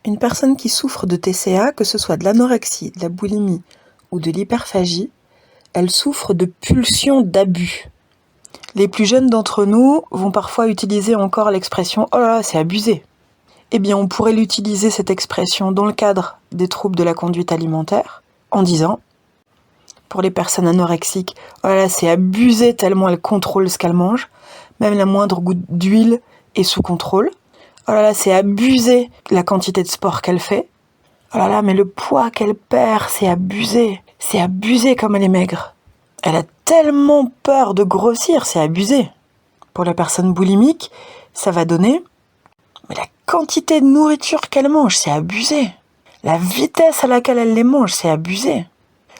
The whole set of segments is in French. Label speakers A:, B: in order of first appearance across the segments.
A: Une personne qui souffre de TCA, que ce soit de l'anorexie, de la boulimie ou de l'hyperphagie, elle souffre de pulsions d'abus. Les plus jeunes d'entre nous vont parfois utiliser encore l'expression « Oh là là, c'est abusé ». Eh bien, on pourrait l'utiliser, cette expression, dans le cadre des troubles de la conduite alimentaire, en disant, pour les personnes anorexiques, « Oh là là, c'est abusé tellement elle contrôle ce qu'elle mange, même la moindre goutte d'huile est sous contrôle. Oh là là, c'est abusé la quantité de sport qu'elle fait. Oh là là, mais le poids qu'elle perd, c'est abusé comme elle est maigre. Elle a tellement peur de grossir, c'est abusé. » Pour la personne boulimique, ça va donner « Mais la quantité de nourriture qu'elle mange, c'est abusé. La vitesse à laquelle elle les mange, c'est abusé.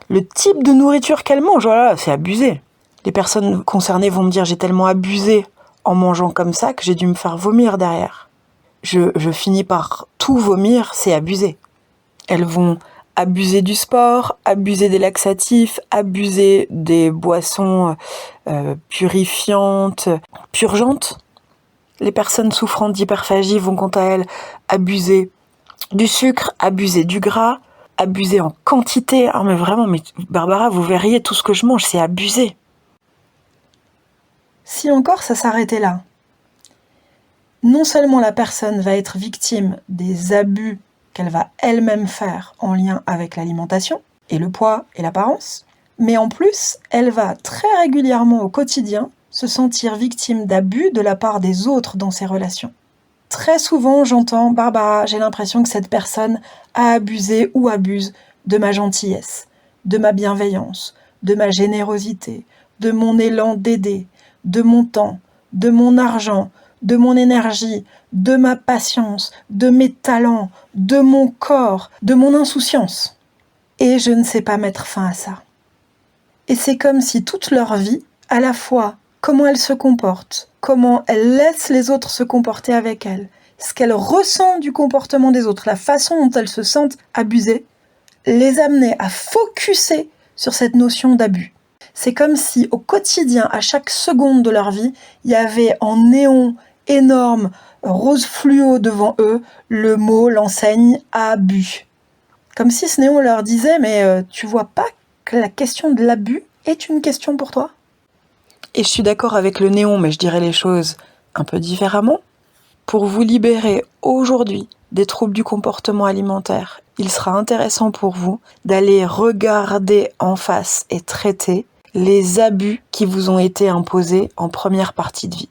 A: Le type de nourriture qu'elle mange, voilà, c'est abusé. » Les personnes concernées vont me dire « J'ai tellement abusé en mangeant comme ça que j'ai dû me faire vomir derrière. Je finis par tout vomir, c'est abusé. » Elles vont abuser du sport, abuser des laxatifs, abuser des boissons purifiantes, purgeantes. Les personnes souffrant d'hyperphagie vont quant à elles abuser du sucre, abuser du gras, abuser en quantité. Ah mais vraiment, mais Barbara, vous verriez tout ce que je mange, c'est abusé. Si encore ça s'arrêtait là, non seulement la personne va être victime des abus qu'elle va elle-même faire en lien avec l'alimentation, et le poids et l'apparence, mais en plus, elle va très régulièrement au quotidien se sentir victime d'abus de la part des autres dans ses relations. Très souvent, j'entends « Barbara, j'ai l'impression que cette personne a abusé ou abuse de ma gentillesse, de ma bienveillance, de ma générosité, de mon élan d'aider, de mon temps, de mon argent, de mon énergie, de ma patience, de mes talents, de mon corps, de mon insouciance. Et je ne sais pas mettre fin à ça. » Et c'est comme si toute leur vie, à la fois comment elle se comporte, comment elle laisse les autres se comporter avec elle, ce qu'elle ressent du comportement des autres, la façon dont elles se sentent abusées, les amenait à focusser sur cette notion d'abus. C'est comme si au quotidien, à chaque seconde de leur vie, il y avait en néon énorme, rose fluo devant eux, le mot, l'enseigne « abus ». Comme si ce néon leur disait « Mais tu vois pas que la question de l'abus est une question pour toi ?» Et je suis d'accord avec le néon, mais je dirais les choses un peu différemment. Pour vous libérer aujourd'hui des troubles du comportement alimentaire, il sera intéressant pour vous d'aller regarder en face et traiter les abus qui vous ont été imposés en première partie de vie.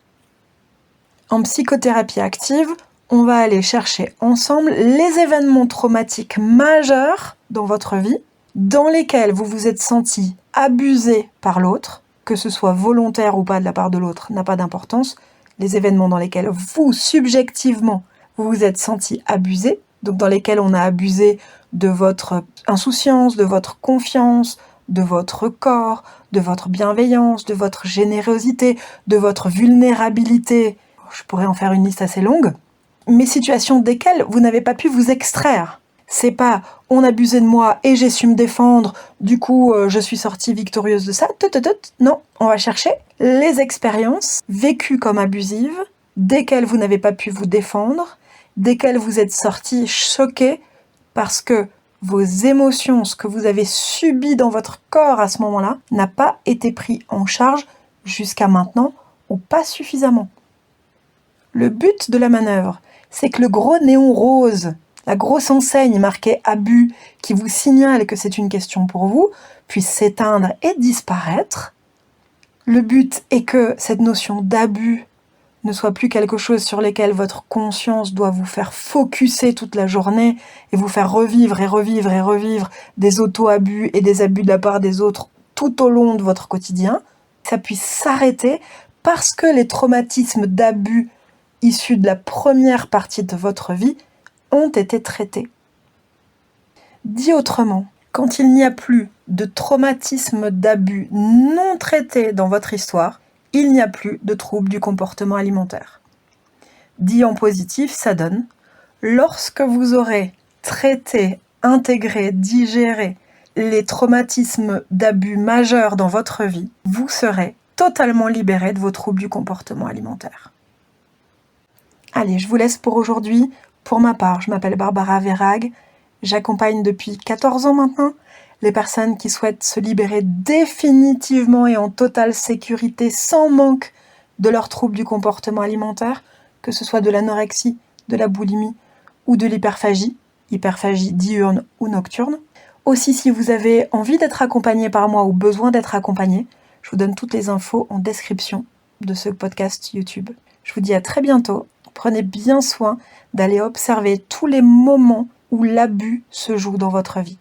A: En psychothérapie active, on va aller chercher ensemble les événements traumatiques majeurs dans votre vie, dans lesquels vous vous êtes senti abusé par l'autre, que ce soit volontaire ou pas de la part de l'autre, n'a pas d'importance. Les événements dans lesquels vous, subjectivement, vous vous êtes senti abusé, donc dans lesquels on a abusé de votre insouciance, de votre confiance, de votre corps, de votre bienveillance, de votre générosité, de votre vulnérabilité. Je pourrais en faire une liste assez longue. Mais situations desquelles vous n'avez pas pu vous extraire. C'est pas « on abusait de moi et j'ai su me défendre, du coup je suis sortie victorieuse de ça ». Non, on va chercher les expériences vécues comme abusives, desquelles vous n'avez pas pu vous défendre, desquelles vous êtes sorti choqué parce que vos émotions, ce que vous avez subi dans votre corps à ce moment-là, n'a pas été pris en charge jusqu'à maintenant ou pas suffisamment. Le but de la manœuvre, c'est que le gros néon rose, la grosse enseigne marquée « abus » qui vous signale que c'est une question pour vous, puisse s'éteindre et disparaître. Le but est que cette notion d'abus ne soit plus quelque chose sur lequel votre conscience doit vous faire focuser toute la journée et vous faire revivre et revivre et revivre des auto-abus et des abus de la part des autres tout au long de votre quotidien. Ça puisse s'arrêter parce que les traumatismes d'abus issus de la première partie de votre vie ont été traités. Dit autrement, quand il n'y a plus de traumatisme d'abus non traités dans votre histoire, il n'y a plus de troubles du comportement alimentaire. Dit en positif, ça donne « lorsque vous aurez traité, intégré, digéré les traumatismes d'abus majeurs dans votre vie, vous serez totalement libéré de vos troubles du comportement alimentaire. » Allez, je vous laisse pour aujourd'hui. Pour ma part, je m'appelle Barbara Verhaeghe, j'accompagne depuis 14 ans maintenant les personnes qui souhaitent se libérer définitivement et en totale sécurité, sans manque, de leurs troubles du comportement alimentaire, que ce soit de l'anorexie, de la boulimie ou de l'hyperphagie diurne ou nocturne. Aussi, si vous avez envie d'être accompagné par moi ou besoin d'être accompagné, je vous donne toutes les infos en description de ce podcast YouTube. Je vous dis à très bientôt. Prenez bien soin d'aller observer tous les moments où l'abus se joue dans votre vie.